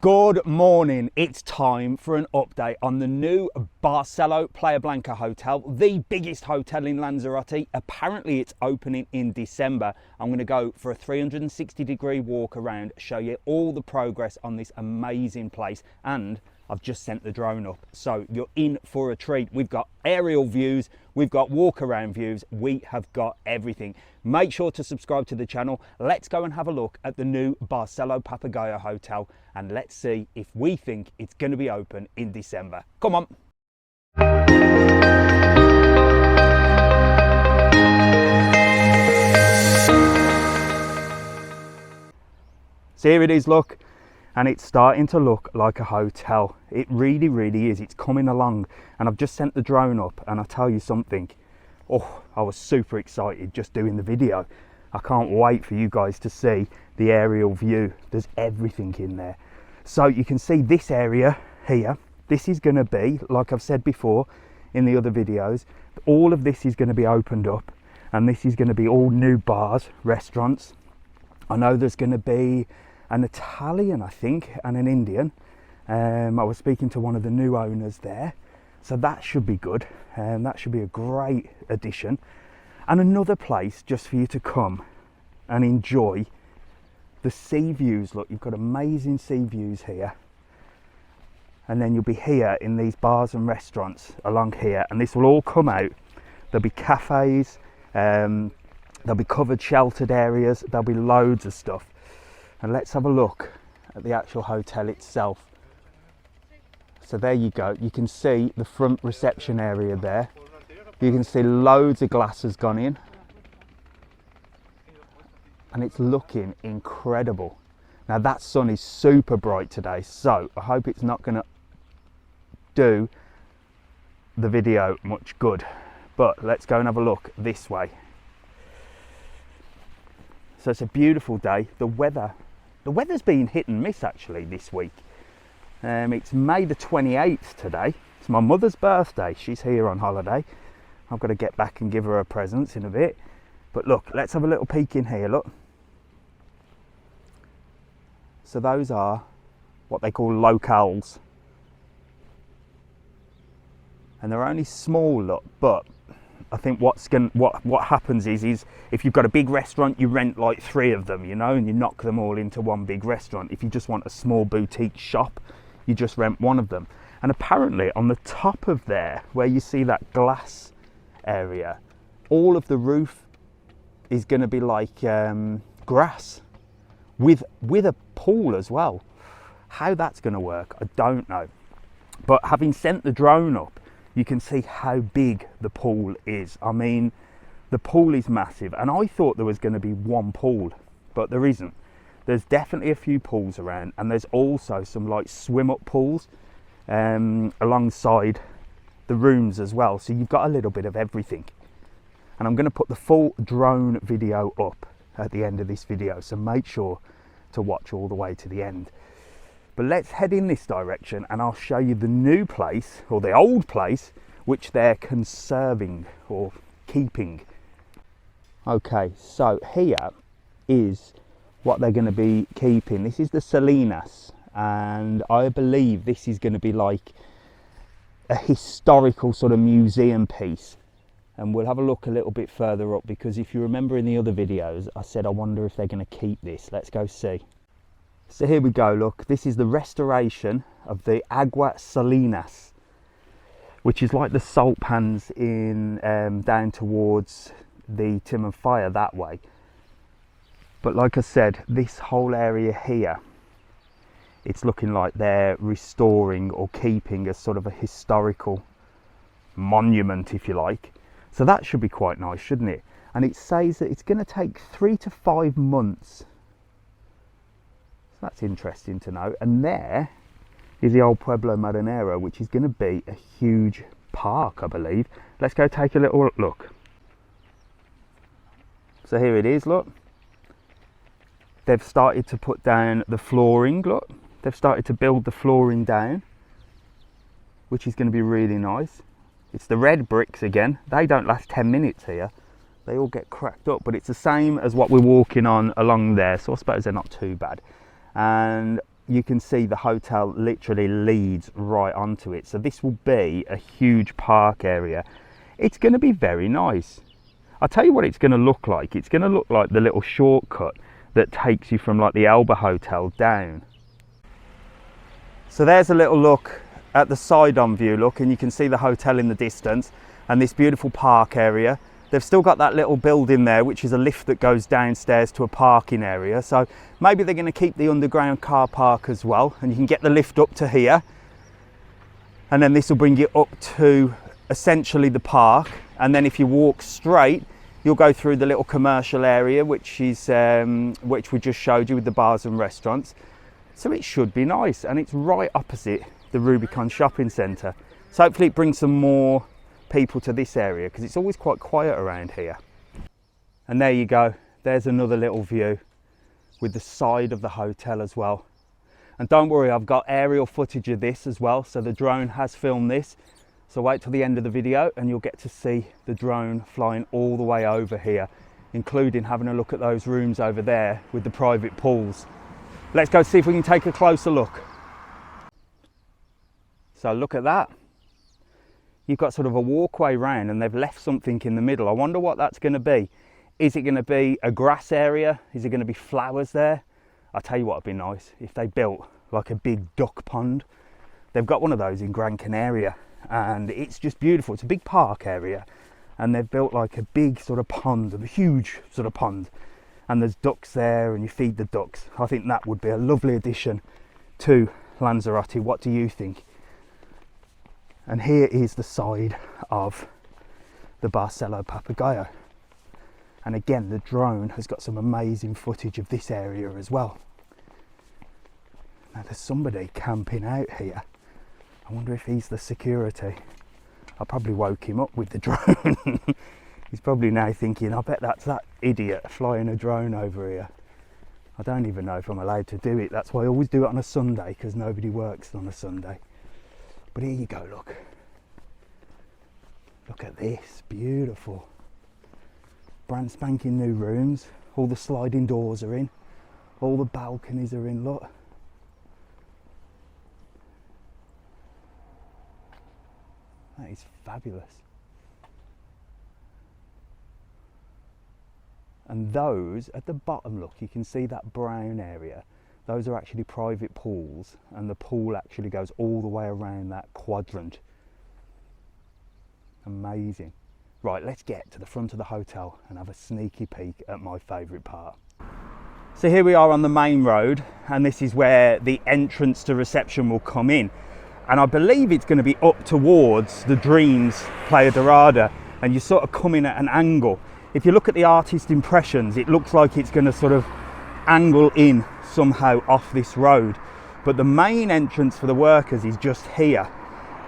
Good morning, it's time for an update on the new Barcelo Playa Blanca hotel, the biggest hotel in Lanzarote. Apparently it's opening in December. I'm going to go for a 360-degree walk around, show you all the progress on this amazing place, and I've just sent the drone up, so you're in for a treat. We've got aerial views, we've got walk around views, we have got everything. Make sure to subscribe to the channel. Let's go and have a look at the new Barcelo Papagayo hotel, and let's see if we think it's going to be open in December. Come on. So here it is, look. And it's starting to look like a hotel. It really is. It's coming along, and I've just sent the drone up, and I'll tell you something. Oh, I was super excited just doing the video. I can't wait for you guys to see the aerial view. There's everything in there. So you can see this area here. This is going to be, like I've said before in the other videos, all of this is going to be opened up, and this is going to be all new bars, restaurants. I know there's going to be an Italian, I think, and an Indian. I was speaking to one of the new owners there, so that should be good, and that should be a great addition, and another place just for you to come and enjoy the sea views. Look, you've got amazing sea views here, and then you'll be here in these bars and restaurants along here, and this will all come out. There'll be cafes, there'll be covered sheltered areas, there'll be loads of stuff. And let's have a look at the actual hotel itself. So there you go. You can see the front reception area there. You can see loads of glass has gone in. And it's looking incredible. Now that sun is super bright today, so I hope it's not going to do the video much good. But let's go and have a look this way. So it's a beautiful day. The weather's been hit and miss actually this week. It's May the 28th today. It's my mother's birthday. She's here on holiday. I've got to get back and give her a present in a bit. But look, let's have a little peek in here, look. So those are what they call locales. And they're only small, look, but I think what happens is if you've got a big restaurant, you rent like 3 of them, you know, and you knock them all into one big restaurant. If you just want a small boutique shop, you just rent one of them. And apparently on the top of there, where you see that glass area, all of the roof is going to be like grass with a pool as well. How that's going to work, I don't know. But having sent the drone up, you can see how big the pool is. I mean, the pool is massive, and I thought there was going to be one pool, but there isn't. There's definitely a few pools around, and there's also some like swim up pools alongside the rooms as well. So you've got a little bit of everything. And I'm going to put the full drone video up at the end of this video, so make sure to watch all the way to the end. But let's head in this direction, and I'll show you the new place, or the old place, which they're conserving or keeping. Okay, so here is what they're going to be keeping. This is the Salinas, and I believe this is going to be like a historical sort of museum piece. And we'll have a look a little bit further up, because if you remember in the other videos, I said I wonder if they're going to keep this. Let's go see. So here we go, look, this is the restoration of the Agua Salinas, which is like the salt pans in down towards the Tim and Fire that way. But like I said, this whole area here, it's looking like they're restoring or keeping as sort of a historical monument, if you like. So that should be quite nice, shouldn't it? And it says that it's going to take 3 to 5 months. That's interesting to know. And there is the old Pueblo Marinero, which is going to be a huge park, I believe. Let's go take a little look. So here it is, look. They've started to put down the flooring, look. They've started to build the flooring down, which is going to be really nice. It's the red bricks again. They don't last 10 minutes here. They all get cracked up, but it's the same as what we're walking on along there, so I suppose they're not too bad. And you can see the hotel literally leads right onto it. So this will be a huge park area. It's going to be very nice. I'll tell you what it's going to look like. It's going to look like the little shortcut that takes you from like the Elba Hotel down. So there's a little look at the side-on view, look, and you can see the hotel in the distance and this beautiful park area. They've still got that little building there, which is a lift that goes downstairs to a parking area. So maybe they're going to keep the underground car park as well, and you can get the lift up to here. And then this will bring you up to essentially the park. And then if you walk straight, you'll go through the little commercial area, which is which we just showed you with the bars and restaurants. So it should be nice, and it's right opposite the Rubicon Shopping Centre. So hopefully it brings some more people to this area, because it's always quite quiet around here. And there you go, there's another little view with the side of the hotel as well. And don't worry, I've got aerial footage of this as well, so the drone has filmed this. So wait till the end of the video and you'll get to see the drone flying all the way over here, including having a look at those rooms over there with the private pools. Let's go see if we can take a closer look. So look at that. You've got sort of a walkway round and they've left something in the middle. I wonder what that's going to be. Is it going to be a grass area? Is it going to be flowers there? I'll tell you what would be nice, if they built like a big duck pond. They've got one of those in Gran Canaria and it's just beautiful. It's a big park area and they've built like a big sort of pond, a huge sort of pond, and there's ducks there and you feed the ducks. I think that would be a lovely addition to Lanzarote. What do you think? And here is the side of the Barcelo Papagayo. And again, the drone has got some amazing footage of this area as well. Now there's somebody camping out here. I wonder if he's the security. I probably woke him up with the drone. He's probably now thinking, I bet that's that idiot flying a drone over here. I don't even know if I'm allowed to do it. That's why I always do it on a Sunday, because nobody works on a Sunday. But here you go, look. Look at this, beautiful. Brand spanking new rooms. All the sliding doors are in. All the balconies are in, look. That is fabulous. And those at the bottom, look, you can see that brown area. Those are actually private pools, and the pool actually goes all the way around that quadrant. Amazing. Right, let's get to the front of the hotel and have a sneaky peek at my favourite part. So here we are on the main road, and this is where the entrance to reception will come in. And I believe it's going to be up towards the Dreams Playa Dorada, and you sort of come in at an angle. If you look at the artist impressions, it looks like it's going to sort of angle in somehow off this road, but the main entrance for the workers is just here,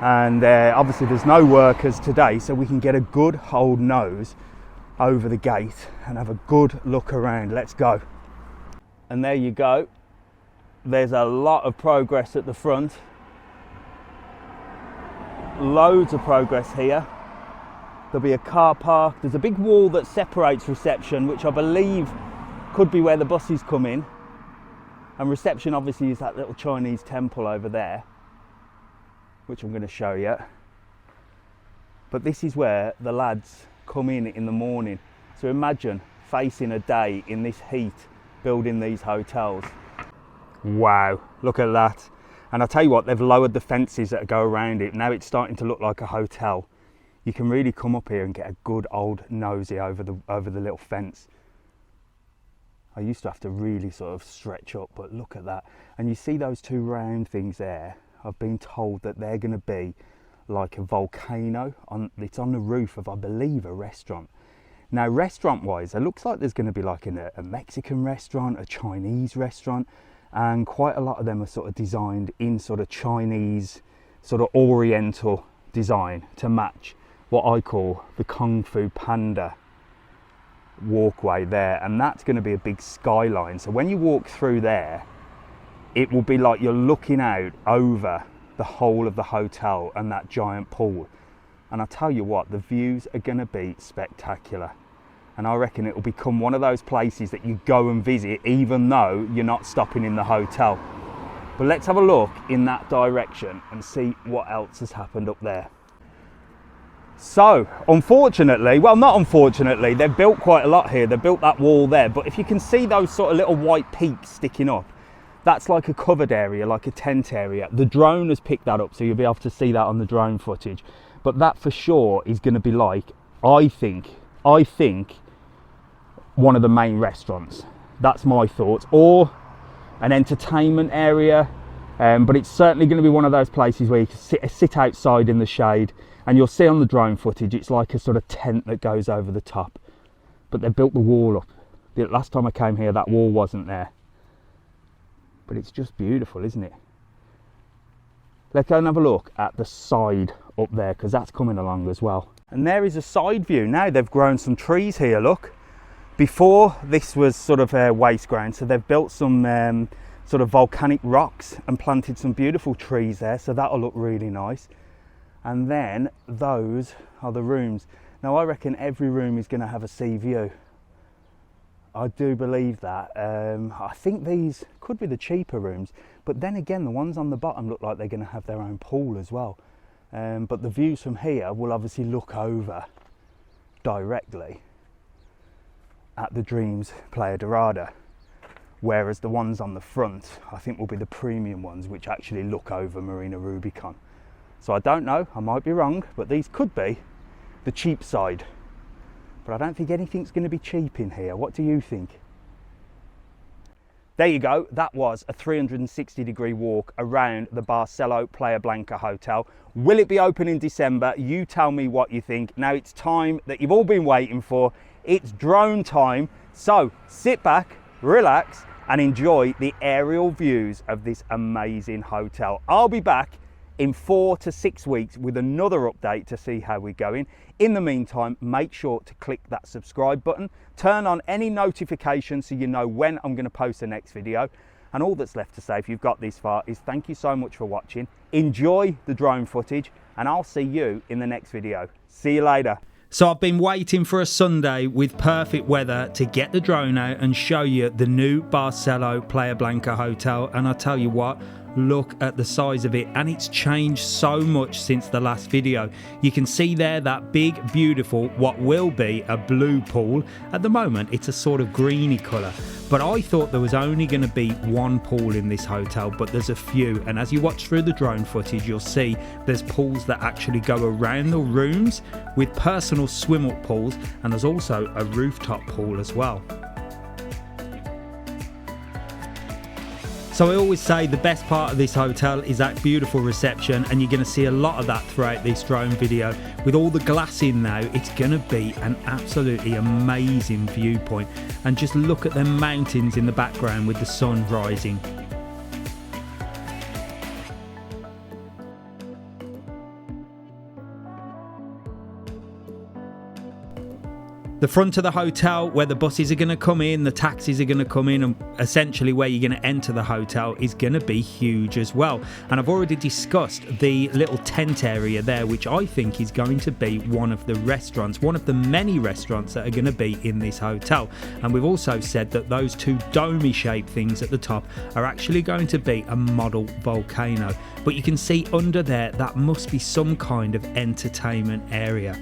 and obviously there's no workers today, so we can get a good old nose over the gate and have a good look around. Let's go. And there you go, there's a lot of progress at the front, loads of progress here. There'll be a car park. There's a big wall that separates reception, which I believe could be where the buses come in, and reception obviously is that little Chinese temple over there, which I'm going to show you. But this is where the lads come in the morning. So imagine facing a day in this heat building these hotels. Wow, look at that. And I'll tell you what, they've lowered the fences that go around it. Now it's starting to look like a hotel. You can really come up here and get a good old nosy over the little fence. I used to have to really sort of stretch up, but look at that. And you see those two round things there? I've been told that they're going to be like a volcano. It's on the roof of, I believe, a restaurant. Now, restaurant-wise, it looks like there's going to be like a Mexican restaurant, a Chinese restaurant, and quite a lot of them are sort of designed in sort of Chinese, sort of Oriental design to match what I call the Kung Fu Panda walkway there, and that's going to be a big skyline. So when you walk through there, it will be like you're looking out over the whole of the hotel and that giant pool. And I tell you what, the views are going to be spectacular, and I reckon it will become one of those places that you go and visit even though you're not stopping in the hotel. But let's have a look in that direction and see what else has happened up there. So, unfortunately, well, not unfortunately, they've built quite a lot here. They've built that wall there, but if you can see those sort of little white peaks sticking up, that's like a covered area, like a tent area. The drone has picked that up, so you'll be able to see that on the drone footage. But that for sure is going to be like, I think, one of the main restaurants. That's my thoughts. Or an entertainment area. But it's certainly going to be one of those places where you can sit outside in the shade, and you'll see on the drone footage it's like a sort of tent that goes over the top. But they built the wall up. The last time I came here, that wall wasn't there. But it's just beautiful, isn't it? Let's go and have a look at the side up there, because that's coming along as well. And there is a side view. Now they've grown some trees here, look. Before, this was sort of waste ground, so they've built some sort of volcanic rocks and planted some beautiful trees there, so that'll look really nice. And then those are the rooms. Now I reckon every room is going to have a sea view. I do believe that. I think these could be the cheaper rooms, but then again the ones on the bottom look like they're going to have their own pool as well. But the views from here will obviously look over directly at the Dreams Playa Dorada, whereas the ones on the front I think will be the premium ones, which actually look over Marina Rubicon. So I don't know, I might be wrong, but these could be the cheap side. But I don't think anything's going to be cheap in here. What do you think? There you go. That was a 360-degree walk around the Barcelo Playa Blanca hotel. Will it be open in December? You tell me what you think. Now it's time that you've all been waiting for. It's drone time. So sit back, relax, and enjoy the aerial views of this amazing hotel. I'll be back in 4 to 6 weeks with another update to see how we're going. In the meantime, make sure to click that subscribe button, turn on any notifications so you know when I'm going to post the next video. And all that's left to say, if you've got this far, is thank you so much for watching. Enjoy the drone footage, and I'll see you in the next video. See you later. So I've been waiting for a Sunday with perfect weather to get the drone out and show you the new Barcelo Playa Blanca hotel, and I tell you what, look at the size of it, and it's changed so much since the last video. You can see there that big beautiful what will be a blue pool. At the moment it's a sort of greeny colour, but I thought there was only going to be one pool in this hotel, but there's a few, and as you watch through the drone footage you'll see there's pools that actually go around the rooms with personal swim up pools, and there's also a rooftop pool as well. So I always say the best part of this hotel is that beautiful reception, and you're going to see a lot of that throughout this drone video. With all the glass in now, it's going to be an absolutely amazing viewpoint. And just look at the mountains in the background with the sun rising. The front of the hotel, where the buses are going to come in, the taxis are going to come in, and essentially where you're going to enter the hotel is going to be huge as well. And I've already discussed the little tent area there, which I think is going to be one of the restaurants, one of the many restaurants that are going to be in this hotel. And we've also said that those two domey shaped things at the top are actually going to be a model volcano. But you can see under there, that must be some kind of entertainment area.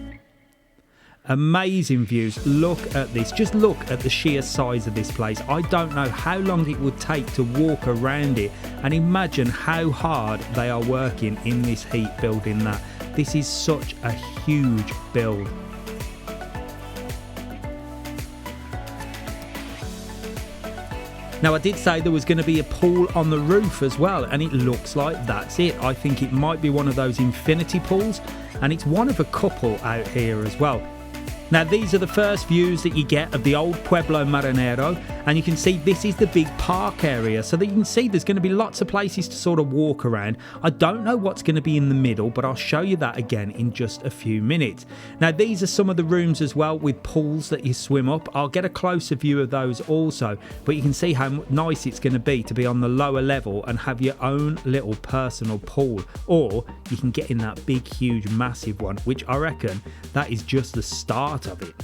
Amazing views. Look at this. Just look at the sheer size of this place. I don't know how long it would take to walk around it, and imagine how hard they are working in this heat building that. This is such a huge build. Now I did say there was going to be a pool on the roof as well, and it looks like that's it. I think it might be one of those infinity pools, and it's one of a couple out here as well. Now these are the first views that you get of the old Pueblo Marinero, and you can see this is the big park area, so that you can see there's going to be lots of places to sort of walk around. I don't know what's going to be in the middle, but I'll show you that again in just a few minutes. Now these are some of the rooms as well with pools that you swim up. I'll get a closer view of those also, but you can see how nice it's going to be on the lower level and have your own little personal pool, or you can get in that big huge massive one, which I reckon that is just the start of it.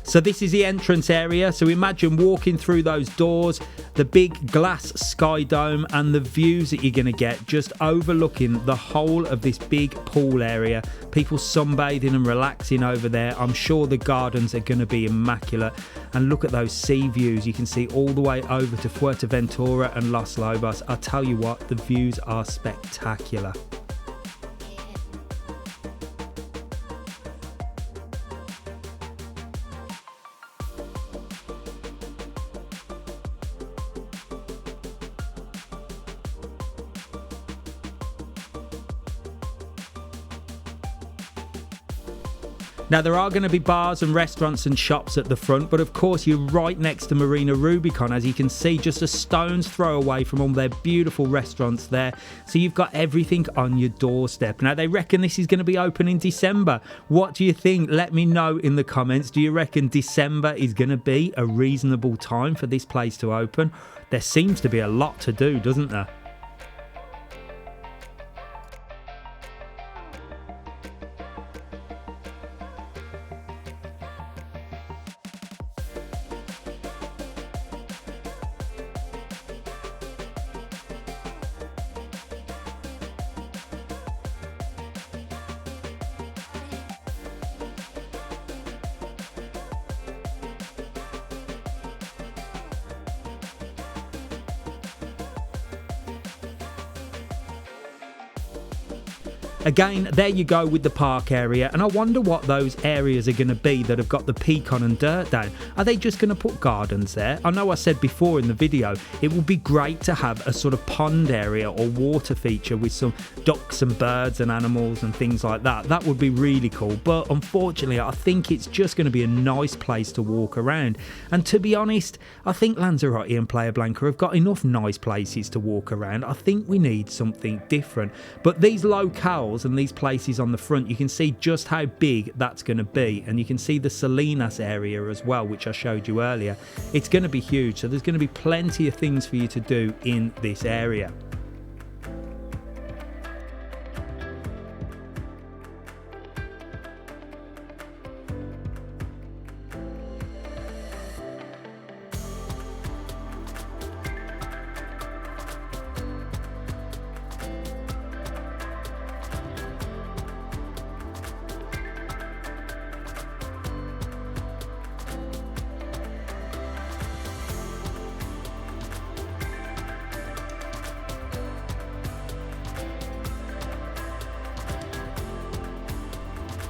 So this is the entrance area, so imagine walking through those doors. the big glass sky dome, and the views that you're going to get just overlooking the whole of this big pool area. People sunbathing and relaxing over there. I'm sure the gardens are going to be immaculate. And look at those sea views. You can see all the way over to Fuerteventura and Los Lobos. I tell you what, the views are spectacular. Now, there are going to be bars and restaurants and shops at the front, but of course you're right next to Marina Rubicon, as you can see, just a stone's throw away from all their beautiful restaurants there. So you've got everything on your doorstep. Now, they reckon this is going to be open in December. What do you think? Let me know in the comments. Do you reckon December is going to be a reasonable time for this place to open? There seems to be a lot to do, doesn't there? Again, there you go with the park area, and I wonder what those areas are going to be that have got the pecan and dirt down. Are they just going to put gardens there? I know I said before in the video, it would be great to have a sort of pond area or water feature with some ducks and birds and animals and things like that. That would be really cool, but unfortunately I think it's just going to be a nice place to walk around. And to be honest, I think Lanzarote and Playa Blanca have got enough nice places to walk around. I think we need something different. But these locales and these places on the front, you can see just how big that's going to be, and you can see the Salinas area as well, which I showed you earlier. It's going to be huge, so there's going to be plenty of things for you to do in this area.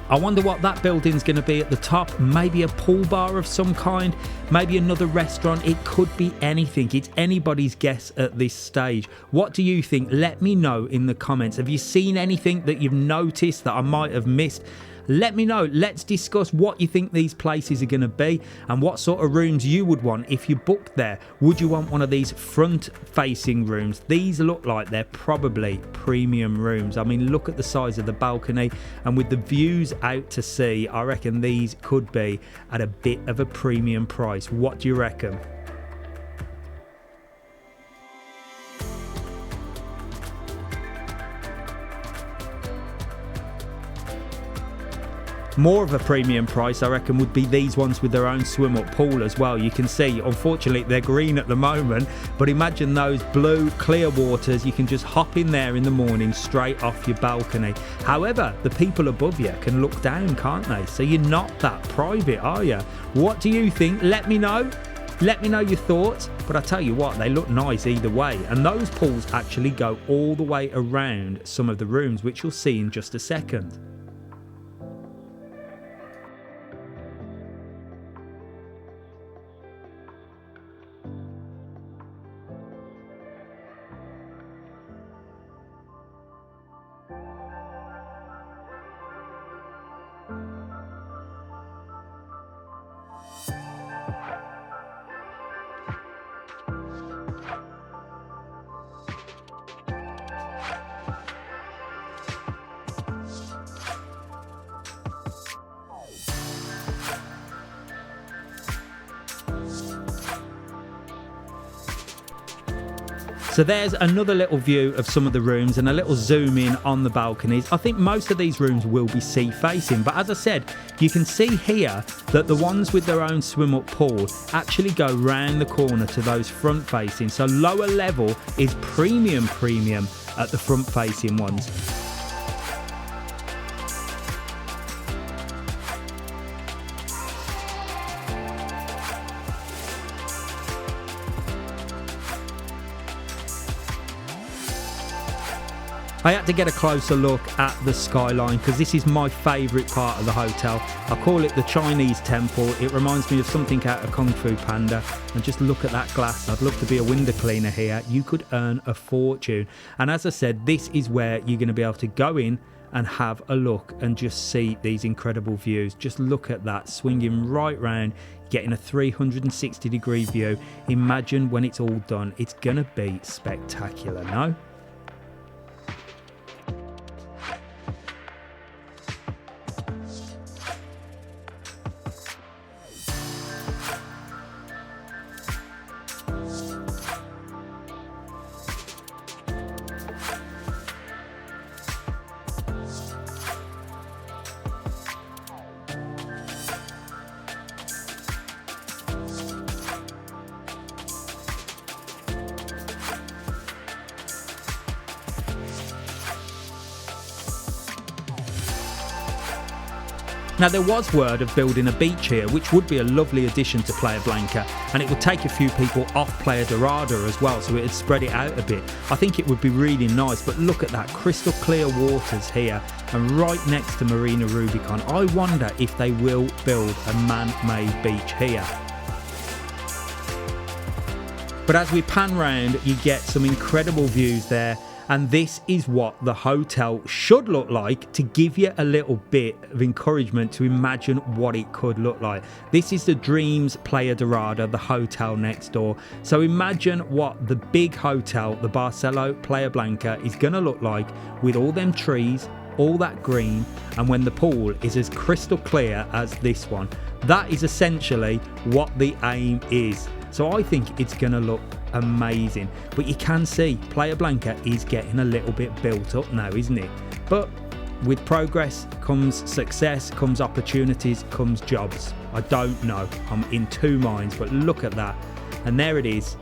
I wonder what that building's going to be at the top. Maybe a pool bar of some kind, maybe another restaurant. It could be anything. It's anybody's guess at this stage. What do you think? Let me know in the comments. Have you seen anything that you've noticed that I might have missed? Let me know. Let's discuss what you think these places are going to be and what sort of rooms you would want if you booked there. Would you want one of these front-facing rooms? These look like they're probably premium rooms. I mean, look at the size of the balcony, and with the views out to sea, I reckon these could be at a bit of a premium price. What do you reckon? More of a premium price, I reckon, would be these ones with their own swim-up pool as well. You can see, unfortunately, they're green at the moment, but imagine those blue, clear waters. You can just hop in there in the morning straight off your balcony. However, the people above you can look down, can't they? So you're not that private, are you? What do you think? Let me know. Let me know your thoughts, but I tell you what, they look nice either way. And those pools actually go all the way around some of the rooms, which you'll see in just a second. So there's another little view of some of the rooms and a little zoom in on the balconies. I think most of these rooms will be sea facing, but as I said, you can see here that the ones with their own swim up pool actually go round the corner to those front facing. So lower level is premium at the front facing ones. I had to get a closer look at the skyline because this is my favourite part of the hotel. I call it the Chinese temple. It reminds me of something out of Kung Fu Panda. And just look at that glass. I'd love to be a window cleaner here. You could earn a fortune. And as I said, this is where you're going to be able to go in and have a look and just see these incredible views. Just look at that, swinging right round, getting a 360-degree view. Imagine when it's all done. It's going to be spectacular, no? Now there was word of building a beach here, which would be a lovely addition to Playa Blanca, and it would take a few people off Playa Dorada as well, so it would spread it out a bit. I think it would be really nice, but look at that, crystal clear waters here, and right next to Marina Rubicon. I wonder if they will build a man-made beach here. But as we pan round, you get some incredible views there. And this is what the hotel should look like to give you a little bit of encouragement to imagine what it could look like. This is the Dreams Playa Dorada, the hotel next door. So imagine what the big hotel, the Barcelo Playa Blanca, is going to look like with all them trees, all that green, and when the pool is as crystal clear as this one. That is essentially what the aim is. So I think it's going to look amazing. But you can see Playa Blanca is getting a little bit built up now, isn't it? But with progress comes success, comes opportunities, comes jobs. I don't know. I'm in two minds, but look at that. And there it is.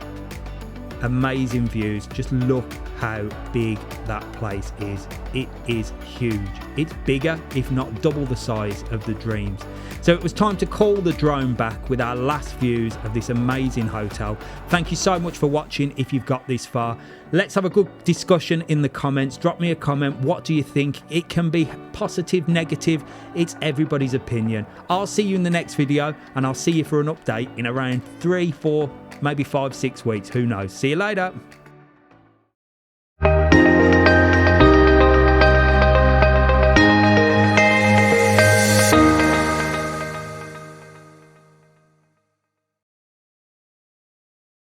Amazing views. Just look how big that place is. It is huge. It's bigger, if not double the size of the Dreams. So it was time to call the drone back with our last views of this amazing hotel. Thank you so much for watching if you've got this far. Let's have a good discussion in the comments. Drop me a comment. What do you think? It can be positive, negative. It's everybody's opinion. I'll see you in the next video, and I'll see you for an update in around 3, 4, maybe 5, 6 weeks. Who knows? See you later.